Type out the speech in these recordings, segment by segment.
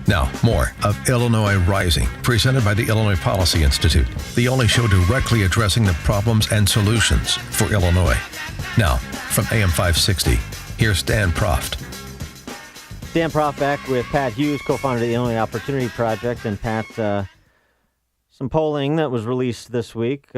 Now, more of Illinois Rising, presented by the Illinois Policy Institute, the only show directly addressing the problems and solutions for Illinois. Now, from AM 560, here's Dan Proft. Dan Proft back with Pat Hughes, co-founder of the Illinois Opportunity Project. And Pat, some polling that was released this week.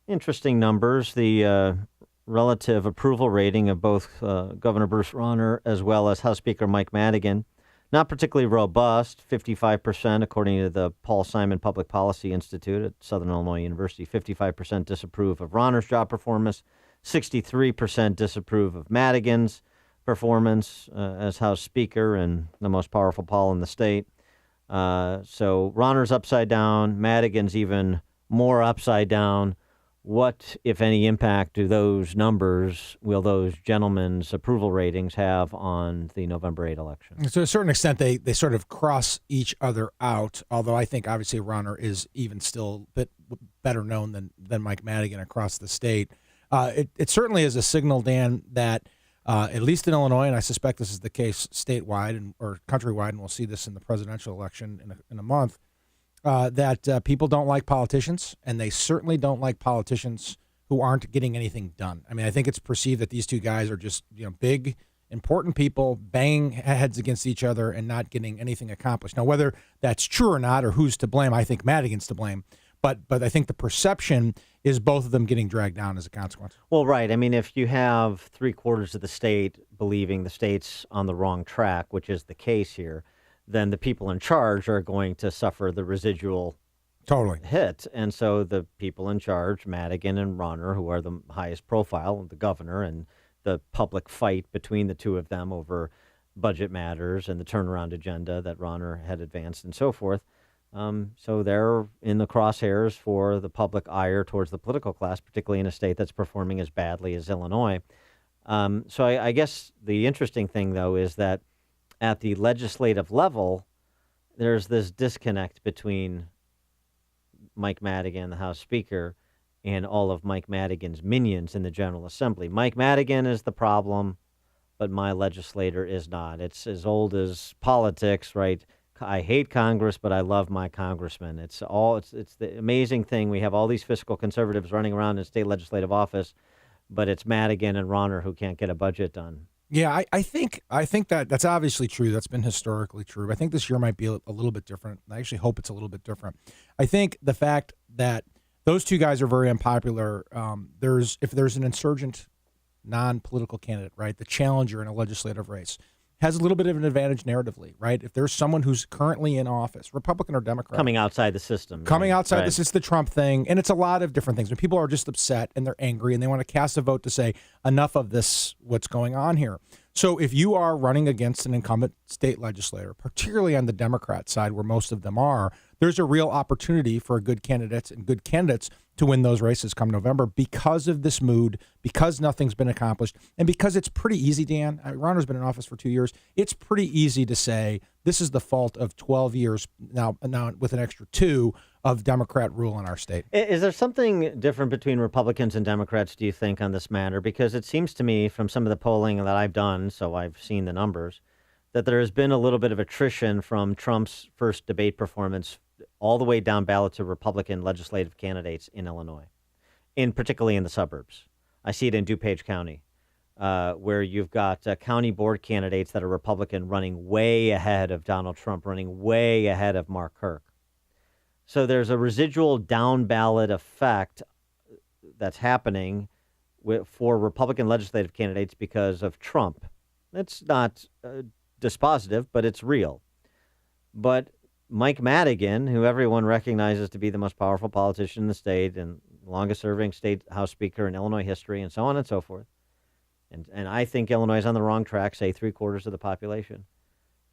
Interesting numbers. The relative approval rating of both Governor Bruce Rauner as well as House Speaker Mike Madigan. Not particularly robust, 55% according to the Paul Simon Public Policy Institute at Southern Illinois University. 55% disapprove of Rauner's job performance, 63% disapprove of Madigan's performance as House Speaker and the most powerful poll in the state. So Rauner's upside down, Madigan's even more upside down. What, if any, impact do those numbers, will those gentlemen's approval ratings have on the November 8 election? To a certain extent, they sort of cross each other out, although I think obviously Rauner is even still a bit better known than Mike Madigan across the state. It certainly is a signal, Dan, that at least in Illinois, and I suspect this is the case statewide or countrywide, and we'll see this in the presidential election in a month, that people don't like politicians, and they certainly don't like politicians who aren't getting anything done. I mean, I think it's perceived that these two guys are just big, important people banging heads against each other and not getting anything accomplished. Now, whether that's true or not, or who's to blame, I think Madigan's to blame. But I think the perception is both of them getting dragged down as a consequence. Well, right. I mean, if you have 3/4 of the state believing the state's on the wrong track, which is the case here, then the people in charge are going to suffer the residual hit. And so the people in charge, Madigan and Rauner, who are the highest profile, the governor, and the public fight between the two of them over budget matters and the turnaround agenda that Rauner had advanced and so forth. So they're in the crosshairs for the public ire towards the political class, particularly in a state that's performing as badly as Illinois. So I guess the interesting thing, though, is that at the legislative level, there's this disconnect between Mike Madigan, the House Speaker, and all of Mike Madigan's minions in the General Assembly. Mike Madigan is the problem, but my legislator is not. It's as old as politics, right? I hate Congress, but I love my congressman. It's the amazing thing. We have all these fiscal conservatives running around in state legislative office, but it's Madigan and Rauner who can't get a budget done. Yeah, I think that's obviously true. That's been historically true. I think this year might be a little bit different. I actually hope it's a little bit different. I think the fact that those two guys are very unpopular, if there's an insurgent non-political candidate, right, the challenger in a legislative race, has a little bit of an advantage narratively, right? If there's someone who's currently in office, Republican or Democrat. Coming outside the system. This is the Trump thing, and it's a lot of different things. When people are just upset and they're angry and they want to cast a vote to say, enough of this, what's going on here. So if you are running against an incumbent state legislator, particularly on the Democrat side where most of them are, there's a real opportunity for good candidates to win those races come November because of this mood, because nothing's been accomplished, and because it's pretty easy, Dan. Rauner's been in office for 2 years. It's pretty easy to say this is the fault of 12 years, now with an extra 2, of Democrat rule in our state. Is there something different between Republicans and Democrats, do you think, on this matter? Because it seems to me from some of the polling that I've done, so I've seen the numbers, that there has been a little bit of attrition from Trump's first debate performance all the way down ballot to Republican legislative candidates in Illinois, particularly in the suburbs. I see it in DuPage County, where you've got county board candidates that are Republican running way ahead of Donald Trump, running way ahead of Mark Kirk. So there's a residual down ballot effect that's happening for Republican legislative candidates because of Trump. It's not dispositive, but it's real. But Mike Madigan, who everyone recognizes to be the most powerful politician in the state and longest-serving state House Speaker in Illinois history and so on and so forth, and I think Illinois is on the wrong track, say 3/4 of the population.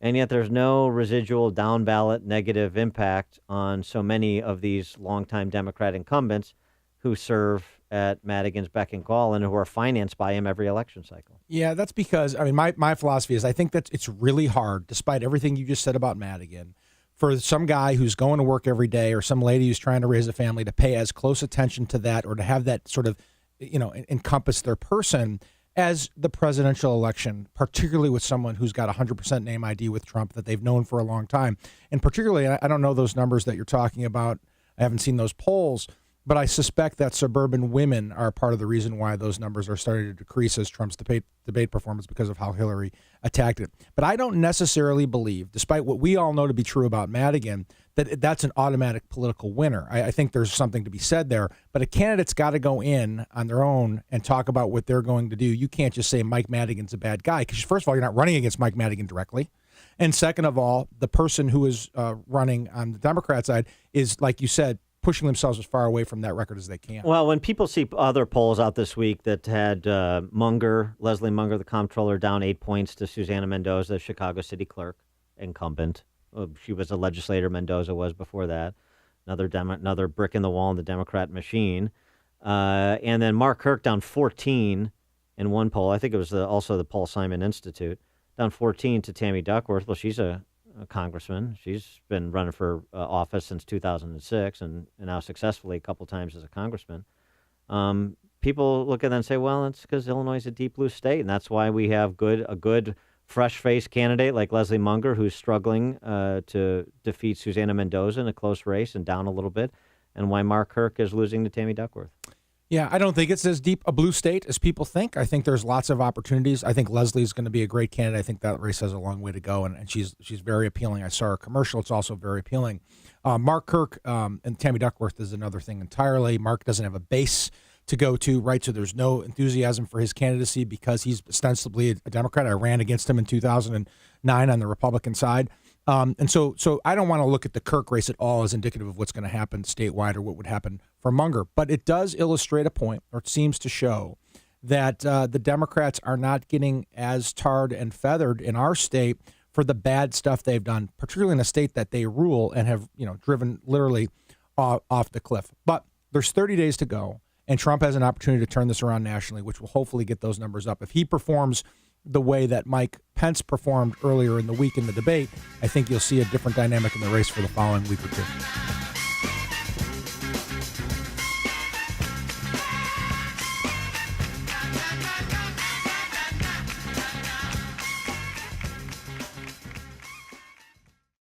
And yet there's no residual down-ballot negative impact on so many of these longtime Democrat incumbents who serve at Madigan's beck and call and who are financed by him every election cycle. Yeah, that's because, my philosophy is I think that it's really hard, despite everything you just said about Madigan, for some guy who's going to work every day or some lady who's trying to raise a family to pay as close attention to that or to have that sort of, encompass their person as the presidential election, particularly with someone who's got 100% name ID with Trump that they've known for a long time. And particularly, I don't know those numbers that you're talking about. I haven't seen those polls, but I suspect that suburban women are part of the reason why those numbers are starting to decrease as Trump's debate performance because of how Hillary attacked it. But I don't necessarily believe, despite what we all know to be true about Madigan, that that's an automatic political winner. I think there's something to be said there, but a candidate's got to go in on their own and talk about what they're going to do. You can't just say Mike Madigan's a bad guy, because first of all, you're not running against Mike Madigan directly. And second of all, the person who is running on the Democrat side is, like you said, pushing themselves as far away from that record as they can. Well, when people see other polls out this week that had Leslie Munger, the comptroller, down 8 points to Susana Mendoza, Chicago city clerk, incumbent. She was a legislator, Mendoza was before that. Another brick in the wall in the Democrat machine. And then Mark Kirk down 14 in one poll. I think it was also the Paul Simon Institute. Down 14 to Tammy Duckworth. Well, she's a congressman. She's been running for office since 2006 and now successfully a couple times as a congressman. People look at that and say, well, it's because Illinois is a deep blue state, and that's why we have a good fresh-faced candidate like Leslie Munger, who's struggling to defeat Susana Mendoza in a close race and down a little bit, and why Mark Kirk is losing to Tammy Duckworth. Yeah, I don't think it's as deep a blue state as people think. I think there's lots of opportunities. I think Leslie's going to be a great candidate. I think that race has a long way to go, and she's very appealing. I saw her commercial. It's also very appealing. Mark Kirk and Tammy Duckworth is another thing entirely. Mark doesn't have a base to go to, right? So there's no enthusiasm for his candidacy because he's ostensibly a Democrat. I ran against him in 2009 on the Republican side. And so I don't want to look at the Kirk race at all as indicative of what's going to happen statewide or what would happen for Munger. But it does illustrate a point, or it seems to show, that the Democrats are not getting as tarred and feathered in our state for the bad stuff they've done, particularly in a state that they rule and have, driven literally off the cliff. But there's 30 days to go, and Trump has an opportunity to turn this around nationally, which will hopefully get those numbers up. If he performs the way that Mike Pence performed earlier in the week in the debate, I think you'll see a different dynamic in the race for the following week or two.